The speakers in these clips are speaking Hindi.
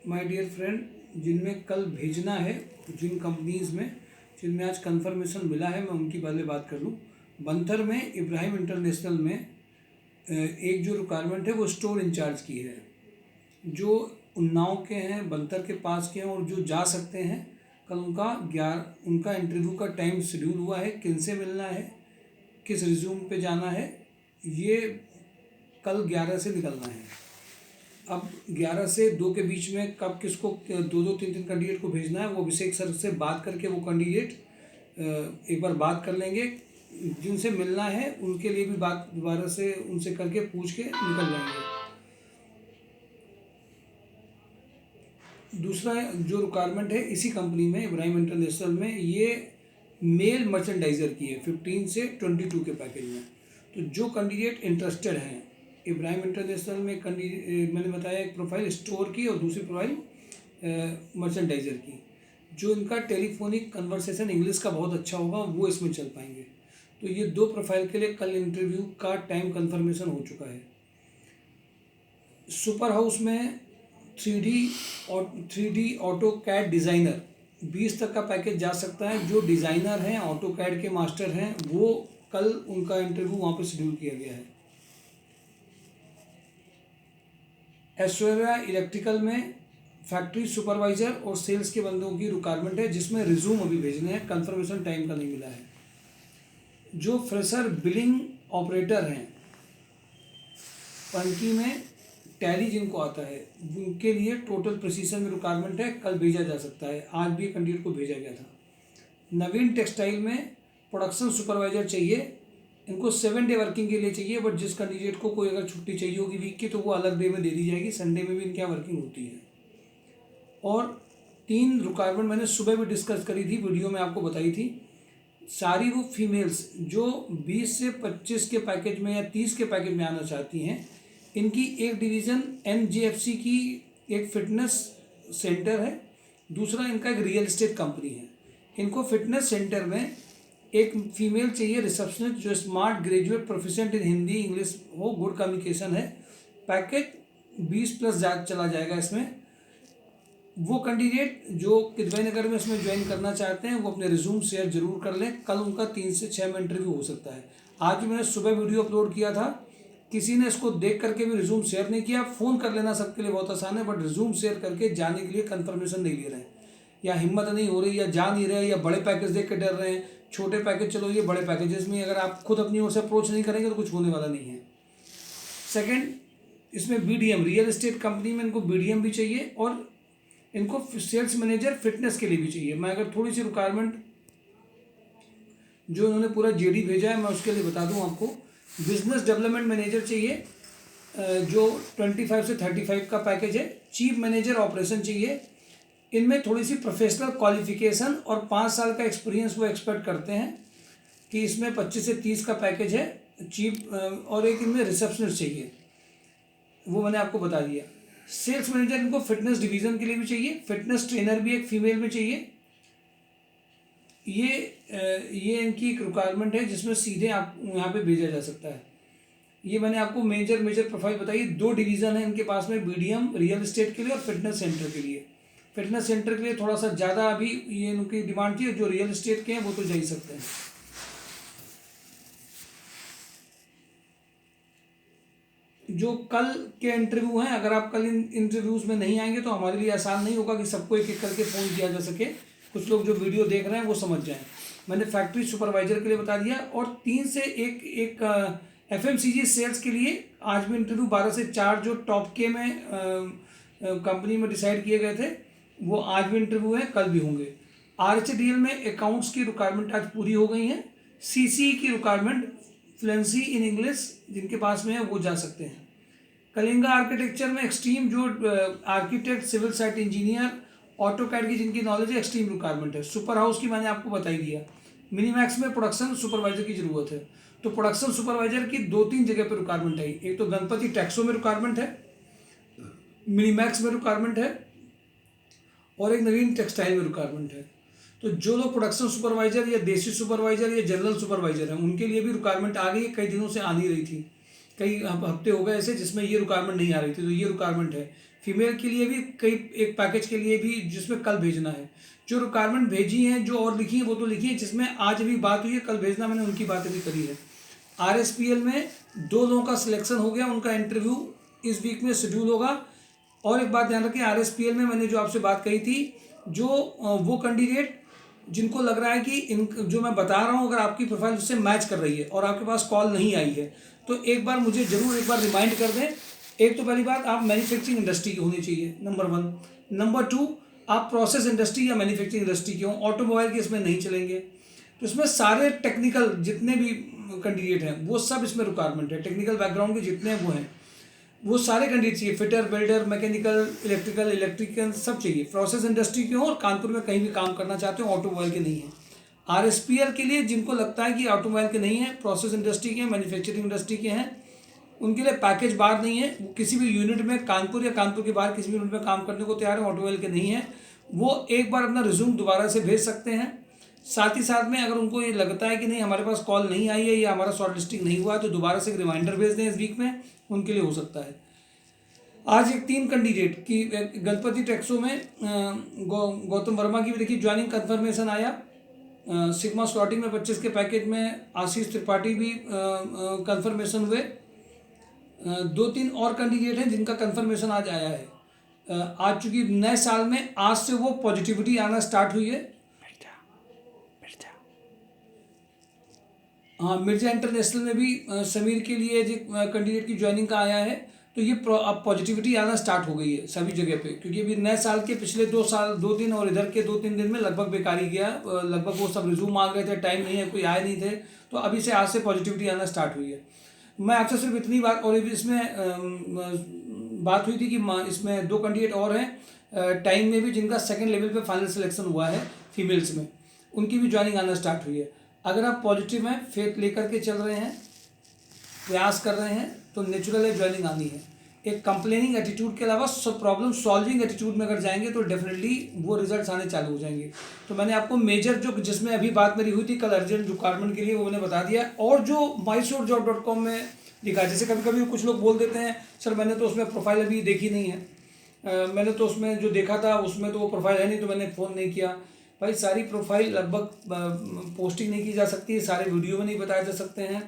माय डियर फ्रेंड, जिनमें कल भेजना है, जिन कंपनीज़ में जिनमें आज कंफर्मेशन मिला है, मैं उनकी पहले बात कर लूँ। बंथर में इब्राहिम इंटरनेशनल में एक जो रिक्वायरमेंट है वो स्टोर इंचार्ज की है। जो उन्नाव के हैं, बंथर के पास के हैं और जो जा सकते हैं, कल उनका इंटरव्यू का टाइम शेड्यूल हुआ है। किन से मिलना है, किस रिज्यूम पे जाना है, ये कल 11 से निकलना है। अब 11 से 2 के बीच में कब किसको 2-2 3-3 कैंडिडेट को भेजना है, वो अभिषेक सर से बात करके वो कैंडिडेट एक बार बात कर लेंगे। जिनसे मिलना है उनके लिए भी बात दोबारा से उनसे करके पूछ के निकल जाएंगे। दूसरा जो रिक्वायरमेंट है इसी कंपनी में, इब्राहिम इंटरनेशनल में, ये मेल मर्चेंडाइज़र की है 15 से 22 के पैकेज में। तो जो कैंडिडेट इंटरेस्टेड हैं, इब्राहिम इंटरनेशनल में कैंडिडेट मैंने बताया, एक प्रोफाइल स्टोर की और दूसरी प्रोफाइल मर्चेंडाइज़र की। जो इनका टेलीफोनिक कन्वर्सेशन इंग्लिश का बहुत अच्छा होगा वो इसमें चल पाएंगे। तो ये 2 प्रोफाइल के लिए कल इंटरव्यू का टाइम कन्फर्मेशन हो चुका है। सुपर हाउस में 3D ऑटो कैड डिज़ाइनर 20 तक का पैकेज जा सकता है। जो डिज़ाइनर हैं, ऑटो कैड के मास्टर हैं, वो कल उनका इंटरव्यू वहाँ पे शेड्यूल किया गया है। ऐश्वर्या इलेक्ट्रिकल में फैक्ट्री सुपरवाइज़र और सेल्स के बंदों की रिक्वायरमेंट है, जिसमें रिज्यूम अभी भेजने हैं, कंफर्मेशन टाइम का नहीं मिला है। जो फ्रेशर बिलिंग ऑपरेटर हैं, पंकी में टैली जिनको आता है, उनके लिए टोटल प्रिसीजन में रिक्वायरमेंट है, कल भेजा जा सकता है। आज भी कैंडिडेट को भेजा गया था। नवीन टेक्सटाइल में प्रोडक्शन सुपरवाइजर चाहिए, इनको 7 डे वर्किंग के लिए चाहिए, बट जिस कैंडिडेट को कोई अगर छुट्टी चाहिए होगी वीक की तो वो अलग डे में दे दी जाएगी। संडे में भी इनके यहाँ वर्किंग होती है। और 3 रिक्वायरमेंट मैंने सुबह भी डिस्कस करी थी, वीडियो में आपको बताई थी। सारी वो फीमेल्स जो 20 से 25 के पैकेज में या 30 के पैकेज में आना चाहती हैं, इनकी एक डिवीज़न NGFC की एक फिटनेस सेंटर है, दूसरा इनका एक रियल एस्टेट कंपनी है। इनको फिटनेस सेंटर में एक फीमेल चाहिए रिसेप्शनिस्ट, जो स्मार्ट ग्रेजुएट प्रोफिशिएंट इन हिंदी इंग्लिश हो, गुड कम्युनिकेशन है। पैकेज 20+ चला जाएगा इसमें। वो कैंडिडेट जो किदवई नगर में इसमें ज्वाइन करना चाहते हैं वो अपने रिज्यूम शेयर जरूर कर लें। कल उनका 3 से 6 में इंटरव्यू हो सकता है। आज भी मैंने सुबह वीडियो अपलोड किया था, किसी ने इसको देख करके भी रिज्यूम शेयर नहीं किया। फ़ोन कर लेना सबके लिए बहुत आसान है, बट रिज्यूम शेयर करके जाने के लिए कंफर्मेशन नहीं ले रहे हैं, या हिम्मत नहीं हो रही, या जा नहीं रहे, या बड़े पैकेज देख के डर रहे हैं। छोटे पैकेज चलो, ये बड़े पैकेजेस में अगर आप खुद अपनी ओर से अप्रोच नहीं करेंगे तो कुछ होने वाला नहीं है। सेकेंड, इसमें BDM रियल एस्टेट कंपनी में इनको BDM भी चाहिए और इनको सेल्स मैनेजर फिटनेस के लिए भी चाहिए। मैं अगर थोड़ी सी रिक्वायरमेंट जो इन्होंने पूरा JD भेजा है मैं उसके लिए बता दूं आपको। बिजनेस डेवलपमेंट मैनेजर चाहिए, जो 25 से 35 का पैकेज है। चीफ मैनेजर ऑपरेशन चाहिए, इनमें थोड़ी सी प्रोफेशनल क्वालिफिकेशन और 5 साल का एक्सपीरियंस वो एक्सपेक्ट करते हैं कि इसमें 25 से 30 का पैकेज है चीफ। और एक इनमें रिसेप्शनिस्ट चाहिए, वो मैंने आपको बता दिया। सेल्स मैनेजर इनको फिटनेस डिवीज़न के लिए भी चाहिए, फिटनेस ट्रेनर भी एक फीमेल में चाहिए। ये इनकी एक रिक्वायरमेंट है जिसमें सीधे आप यहाँ पे भेजा जा सकता है। ये मैंने आपको मेजर प्रोफाइल बताई। 2 डिवीज़न है इनके पास में, BDM रियल एस्टेट के लिए और फिटनेस सेंटर के लिए। फिटनेस सेंटर के लिए थोड़ा सा ज़्यादा अभी ये इनकी डिमांड थी, जो रियल एस्टेट के हैं वो तो जा ही सकते हैं। जो कल के इंटरव्यू हैं, अगर आप कल इन इंटरव्यूज़ में नहीं आएंगे तो हमारे लिए आसान नहीं होगा कि सबको एक एक करके फ़ोन किया जा सके। कुछ लोग जो वीडियो देख रहे हैं वो समझ जाएं। मैंने फैक्ट्री सुपरवाइजर के लिए बता दिया, और 3 से एक FMCG सेल्स के लिए आज भी इंटरव्यू 12 से 4 जो टॉप के में कंपनी में डिसाइड किए गए थे वो आज भी इंटरव्यू है, कल भी होंगे। RHDL में अकाउंट्स की रिक्वायरमेंट आज पूरी हो गई हैं। CCE की रिक्वायरमेंट फ्लुएंसी इन इंग्लिश जिनके पास में है वो जा सकते हैं। कलिंगा आर्किटेक्चर में एक्सट्रीम जो architect, civil site engineer, AutoCAD की जिनकी नॉलेज है, एक्सट्रीम रिक्वायरमेंट है। सुपर हाउस की मैंने आपको बता ही दिया। मिनीमैक्स में प्रोडक्शन सुपरवाइजर की ज़रूरत है। तो प्रोडक्शन सुपरवाइजर की 2-3 जगह पर रिक्वायरमेंट है। एक तो गणपति टैक्सो में रिक्वायरमेंट है, मिनीमैक्स में रिक्वायरमेंट है, और एक नवीन टेक्सटाइल में रिक्वायरमेंट है। तो जो लोग प्रोडक्शन सुपरवाइजर या देसी सुपरवाइजर या जनरल सुपरवाइजर हैं उनके लिए भी रिक्वायरमेंट आ गई है, कई दिनों से आ नहीं रही थी। कई हफ्ते हो गए ऐसे जिसमें ये रिक्वायरमेंट नहीं आ रही थी, तो ये रिक्वायरमेंट है। फीमेल के लिए भी कई एक पैकेज के लिए भी जिसमें कल भेजना है। जो रिक्वायरमेंट भेजी हैं जो और लिखी है वो तो लिखी है, जिसमें आज अभी बात हुई है कल भेजना, मैंने उनकी बातें भी करी है। RSPL में 2 लोगों का सिलेक्शन हो गया, उनका इंटरव्यू इस वीक में शेड्यूल होगा। और एक बात ध्यान रखें, RSPL में मैंने जो आपसे बात कही थी, जो वो कैंडिडेट जिनको लग रहा है कि इन जो मैं बता रहा हूँ अगर आपकी प्रोफाइल उससे मैच कर रही है और आपके पास कॉल नहीं आई है, तो एक बार मुझे ज़रूर एक बार रिमाइंड कर दें। एक तो पहली बात, आप मैन्युफैक्चरिंग इंडस्ट्री की होनी चाहिए, नंबर 1। नंबर 2, आप प्रोसेस इंडस्ट्री या मैन्युफैक्चरिंग इंडस्ट्री के हों, ऑटोमोबाइल के इसमें नहीं चलेंगे। तो इसमें सारे टेक्निकल जितने भी कैंडिडेट हैं वो सब इसमें रिक्वायरमेंट है, टेक्निकल बैकग्राउंड के जितने वो हैं वो सारे कैंडिडेट चाहिए। फिटर, बिल्डर, मैकेनिकल, इलेक्ट्रिकल सब चाहिए। प्रोसेस इंडस्ट्री के हों और कानपुर में कहीं भी काम करना चाहते हो, ऑटोमोबाइल के नहीं है। RSPL के लिए जिनको लगता है कि ऑटोमोबाइल के नहीं है, प्रोसेस इंडस्ट्री के हैं, मैन्युफैक्चरिंग इंडस्ट्री के हैं, उनके लिए पैकेज बाहर नहीं है। वो किसी भी यूनिट में कानपुर या कानपुर के बाहर किसी भी यूनिट में काम करने को तैयार है, ऑटोमोबाइल के नहीं है, वो एक बार अपना रिज्यूम दोबारा से भेज सकते हैं। साथ ही साथ में अगर उनको ये लगता है कि नहीं हमारे पास कॉल नहीं आई है या हमारा शॉर्ट लिस्टिंग नहीं हुआ है, तो दोबारा से एक रिमाइंडर भेज दें इस वीक में, उनके लिए हो सकता है। आज एक 3 कैंडिडेट की गणपति टेक्सो में गौतम वर्मा की भी देखिए ज्वाइनिंग कंफर्मेशन आया। सिग्मा स्लॉटिंग में 25 के पैकेज में आशीष त्रिपाठी भी कंफर्मेशन हुए। 2-3 और कैंडिडेट हैं जिनका कंफर्मेशन आज आया है। आज चूँकि नए साल में आज से वो पॉजिटिविटी आना स्टार्ट हुई है। हाँ, मिर्जा इंटरनेशनल में भी समीर के लिए जो कैंडिडेट की ज्वाइनिंग का आया है, तो ये अब पॉजिटिविटी आना स्टार्ट हो गई है सभी जगह पे, क्योंकि अभी नए साल के पिछले 2 दिन और इधर के 2-3 दिन में लगभग बेकार ही गया। लगभग वो सब रिज्यूम मांग रहे थे, टाइम नहीं है, कोई आए नहीं थे, तो अभी से आज से पॉजिटिविटी आना स्टार्ट हुई है। मैं आपसे सिर्फ इतनी बात, और इसमें बात हुई थी कि इसमें 2 कैंडिडेट और हैं टाइम में भी जिनका सेकेंड लेवल पे फाइनल सिलेक्शन हुआ है फीमेल्स में, उनकी भी ज्वाइनिंग आना स्टार्ट हुई है। अगर आप पॉजिटिव हैं, फेथ लेकर के चल रहे हैं, प्रयास कर रहे हैं, तो नेचुरल है ज्वाइनिंग आनी है। एक कंप्लेनिंग एटीट्यूड के अलावा प्रॉब्लम सॉल्विंग एटीट्यूड में अगर जाएंगे तो डेफिनेटली वो रिजल्ट्स आने चालू हो जाएंगे। तो मैंने आपको मेजर जो जिसमें अभी बात मेरी हुई थी कल अर्जेंट रिक्वायरमेंट के लिए, वो मैंने बता दिया। और जो MySureJob.com में लिखा है, जैसे कभी कभी कुछ लोग बोल देते हैं सर मैंने तो उसमें प्रोफाइल अभी देखी नहीं है, मैंने तो उसमें जो देखा था उसमें तो वो प्रोफाइल है नहीं, तो मैंने फ़ोन नहीं किया। भाई सारी प्रोफाइल लगभग पोस्टिंग नहीं की जा सकती है, सारे वीडियो में नहीं बताए जा सकते हैं।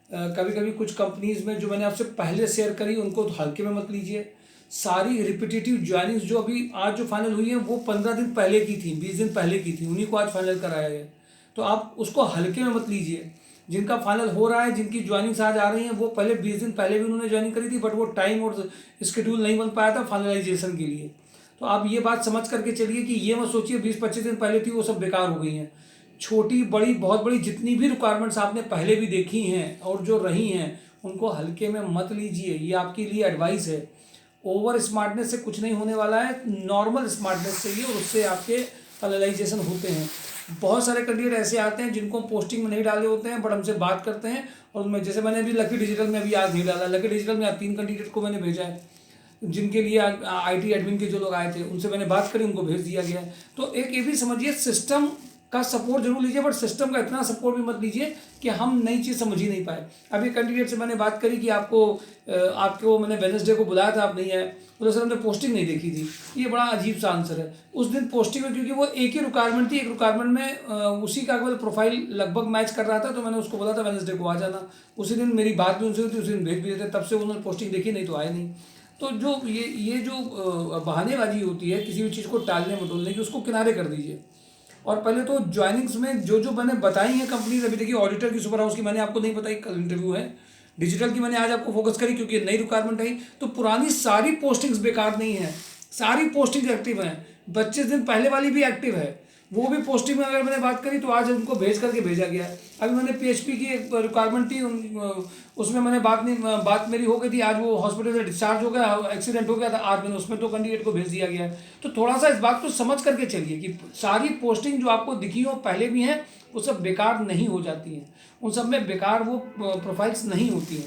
कभी कभी कुछ कंपनीज़ में जो मैंने आपसे पहले शेयर करी उनको तो हल्के में मत लीजिए। सारी रिपीटेटिव ज्वाइनिंग्स जो अभी आज जो फाइनल हुई है वो 15 दिन पहले की थी, 20 दिन पहले की थी, उन्हीं को आज फाइनल कराया है। तो आप उसको हल्के में मत लीजिए। जिनका फाइनल हो रहा है, जिनकी ज्वाइनिंग्स आज आ रही हैं, वो पहले 20 दिन पहले भी उन्होंने ज्वाइनिंग करी थी, बट वो टाइम और स्केड्यूल नहीं बन पाया था फाइनलाइजेशन के लिए। तो आप ये बात समझ करके चलिए कि ये मत सोचिए 20-25 दिन पहले थी वो सब बेकार हो गई हैं। छोटी बड़ी बहुत बड़ी जितनी भी रिक्वायरमेंट्स आपने पहले भी देखी हैं और जो रही हैं उनको हल्के में मत लीजिए, ये आपके लिए एडवाइस है। ओवर स्मार्टनेस से कुछ नहीं होने वाला है, नॉर्मल स्मार्टनेस चाहिए और उससे आपके फाइनलाइजेशन होते हैं। बहुत सारे कैंडिडेट ऐसे आते हैं जिनको पोस्टिंग में नहीं डाले होते हैं, बट हमसे बात करते हैं और उनमें जैसे मैंने अभी लकी डिजिटल में अभी आज नहीं डाला, लकी डिजिटल में आज 3 कैंडिडेट को मैंने भेजा है जिनके लिए IT एडमिन के जो लोग आए थे उनसे मैंने बात करी, उनको भेज दिया गया है। तो एक ये भी समझिए सिस्टम का सपोर्ट जरूर लीजिए, बट सिस्टम का इतना सपोर्ट भी मत लीजिए कि हम नई चीज़ समझ ही नहीं पाए। अभी कैंडिडेट से मैंने बात करी कि आपको मैंने वेडनेसडे को बुलाया था, आप नहीं आए, बोले सर हमने पोस्टिंग नहीं देखी थी। ये बड़ा अजीब सा आंसर है। उस दिन पोस्टिंग में क्योंकि वो एक ही रिक्वायरमेंट थी, एक रिक्वायरमेंट में उसी का अगर प्रोफाइल लगभग मैच कर रहा था, तो मैंने उसको बोला था वेडनेसडे को आ जाना। उसी दिन मेरी बात भी उनसे हुई थी, उसी दिन भेज भी देते, तब से उन्होंने पोस्टिंग देखी नहीं तो आए नहीं। तो जो ये जो बहानेबाजी होती है किसी भी चीज़ को टालने मटोलने की, उसको किनारे कर दीजिए। और पहले तो ज्वाइनिंग्स में जो मैंने बताई हैं कंपनीज, अभी देखिए ऑडिटर की सुपर हाउस की मैंने आपको नहीं बताई, कल इंटरव्यू है। डिजिटल की मैंने आज आपको फोकस करी क्योंकि नई रिक्वायरमेंट आई। तो पुरानी सारी पोस्टिंग्स बेकार नहीं है, सारी पोस्टिंग एक्टिव हैं। 25 दिन पहले वाली भी एक्टिव है, वो भी पोस्टिंग में अगर मैंने बात करी तो आज उनको भेज करके भेजा गया है। अभी मैंने PHP की एक रिक्वायरमेंट थी, उसमें मैंने बात मेरी हो गई थी, आज वो हॉस्पिटल से डिस्चार्ज हो गया, एक्सीडेंट हो गया था, आज मैंने उसमें तो कैंडिडेट को भेज दिया गया है। तो थोड़ा सा इस बात को समझ करके चलिए कि सारी पोस्टिंग जो आपको दिखी हो पहले भी हैं वो सब बेकार नहीं हो जाती हैं, उन सब में बेकार वो प्रोफाइल्स नहीं होती हैं।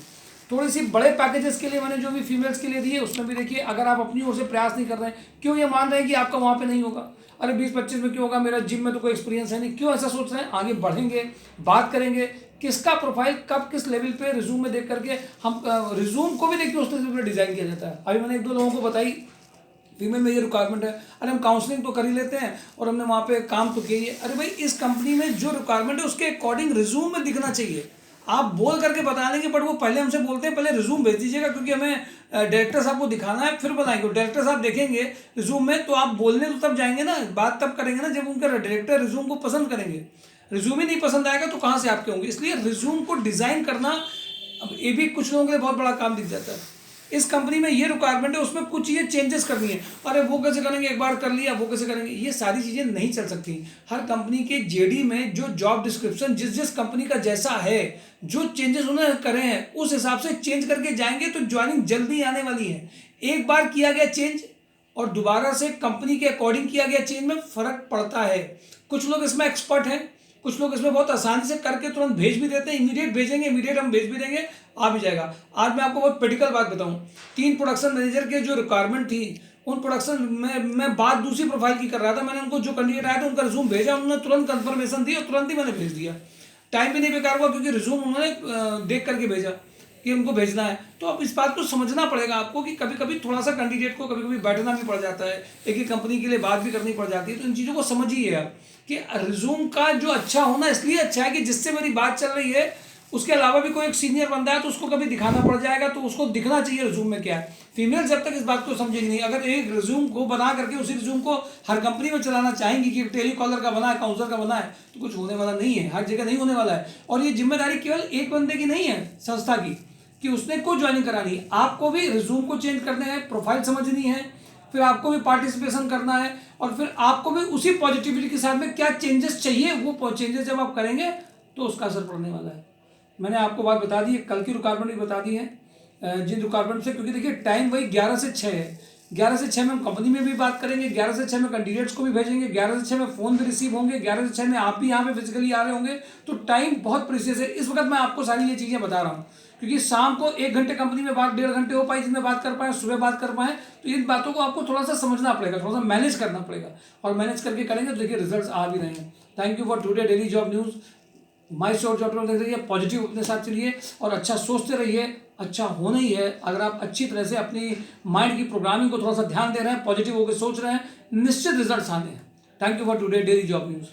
थोड़ी सी बड़े पैकेजेस के लिए मैंने जो भी फीमेल्स के लिए दिए उसमें भी देखिए, अगर आप अपनी ओर से प्रयास नहीं कर रहे हैं, क्यों ये मान रहे हैं कि आपका वहाँ पे नहीं होगा, अरे 20-25 में क्यों होगा, मेरा जिम में तो कोई एक्सपीरियंस है नहीं, क्यों ऐसा सोच रहे हैं? आगे बढ़ेंगे, बात करेंगे, किसका प्रोफाइल कब किस लेवल पे रिज्यूम में देख करके हम रिज्यूम को भी देखिए उस लेवल पर डिज़ाइन किया जाता है। अभी मैंने 1-2 लोगों को बताई फीमेल में ये रिक्वायरमेंट है, अरे हम काउंसलिंग तो कर ही लेते हैं और हमने वहाँ पे काम तो किया ही है। अरे भाई इस कंपनी में जो रिक्वायरमेंट है उसके अकॉर्डिंग रिज्यूम में दिखना चाहिए। आप बोल करके बता देंगे बट वो पहले हमसे बोलते हैं पहले रिज्यूम भेज दीजिएगा, क्योंकि हमें डायरेक्टर साहब को दिखाना है फिर बताएंगे। डायरेक्टर साहब देखेंगे रिज्यूम में तो आप बोलने तो तब जाएंगे ना, बात तब करेंगे ना जब उनका डायरेक्टर रिज्यूम को पसंद करेंगे। रिज्यूम ही नहीं पसंद आएगा तो कहाँ से आपके होंगे? इसलिए रिज्यूम को डिज़ाइन करना अब ये भी कुछ लोगों के लिए बहुत बड़ा काम दिख जाता है। इस कंपनी में ये रिक्वायरमेंट है, उसमें कुछ ये चेंजेस करनी है, अरे वो कैसे करेंगे, एक बार कर लिया वो कैसे करेंगे, ये सारी चीज़ें नहीं चल सकती। हर कंपनी के जेडी में जो जॉब डिस्क्रिप्शन जिस जिस कंपनी का जैसा है, जो चेंजेस उन्होंने करे हैं उस हिसाब से चेंज करके जाएंगे तो ज्वाइनिंग जल्दी आने वाली है। एक बार किया गया चेंज और दोबारा से कंपनी के अकॉर्डिंग किया गया चेंज में फ़र्क पड़ता है। कुछ लोग इसमें एक्सपर्ट हैं, कुछ लोग इसमें बहुत आसानी से करके तुरंत भेज भी देते हैं, इमीडिएट भेजेंगे, इमीडिएट हम भेज भी देंगे, आ भी जाएगा। आज मैं आपको बहुत प्रैक्टिकल बात बताऊं, 3 प्रोडक्शन मैनेजर के जो रिक्वायरमेंट थी उन प्रोडक्शन में मैं बात दूसरी प्रोफाइल की कर रहा था, मैंने उनको जो कैंडिडेट आया था उनका रिज्यूम भेजा, उन्होंने तुरंत कंफर्मेशन दी और तुरंत ही मैंने भेज दिया। टाइम भी नहीं बेकार हुआ क्योंकि रिज्यूम उन्होंने देख करके भेजा कि उनको भेजना है। तो अब इस बात को समझना पड़ेगा आपको कि कभी कभी थोड़ा सा कैंडिडेट को कभी कभी बैठना भी पड़ जाता है, एक ही कंपनी के लिए बात भी करनी पड़ जाती है। तो इन चीज़ों को समझिए आप कि रिज्यूम का जो अच्छा होना इसलिए अच्छा है कि जिससे मेरी बात चल रही है उसके अलावा भी कोई एक सीनियर बंदा है तो उसको कभी दिखाना पड़ जाएगा, तो उसको दिखना चाहिए रिज्यूम में क्या है। फीमेल जब तक इस बात को समझेगी नहीं, अगर एक रिज्यूम को बना करके उसी रिज्यूम को हर कंपनी में चलाना चाहेंगी कि टेलीकॉलर का बना है, काउंसलर का बना है, तो कुछ होने वाला नहीं है, हर जगह नहीं होने वाला है। और ये जिम्मेदारी केवल एक बंदे की नहीं है संस्था की कि उसने को ज्वाइनिंग करानी है, आपको भी रिज्यूम को चेंज करने हैं, प्रोफाइल समझनी है, फिर आपको भी पार्टिसिपेशन करना है और फिर आपको भी उसी पॉजिटिविटी के साथ में क्या चेंजेस चाहिए वो चेंजेस जब आप करेंगे तो उसका असर पड़ने वाला है। मैंने आपको बात बता दी है, कल की रिक्वायरमेंट भी बता दी है जिन रिक्वायरमेंट से, क्योंकि देखिए टाइम वही 11 से 6 है। 11 से 6 में हम कंपनी में भी बात करेंगे, 11 से 6 में कैंडिडेट्स को भी भेजेंगे, 11 से 6 में फ़ोन भी रिसीव होंगे, 11 से 6 में आप भी यहाँ पे फिजिकली आ रहे होंगे। तो टाइम बहुत प्रीशियस है। इस वक्त मैं आपको सारी ये चीज़ें बता रहा हूँ क्योंकि शाम को 1 घंटे कंपनी में बात 1.5 घंटे हो पाई जिनमें बात कर पाए, सुबह बात कर पाए, तो इन बातों को आपको थोड़ा सा समझना पड़ेगा, थोड़ा सा मैनेज करना पड़ेगा और मैनेज करके करेंगे तो देखिए रिजल्ट्स आ भी रहे हैं। Thank you for today daily job news. My sure job देख रहिए, पॉजिटिव अपने साथ चलिए और अच्छा सोचते रहिए। अच्छा होना ही है अगर आप अच्छी तरह से अपनी माइंड की प्रोग्रामिंग को थोड़ा सा ध्यान दे रहे हैं, पॉजिटिव होकर सोच रहे हैं, निश्चित रिजल्ट्स आने हैं। Thank you for today daily job news.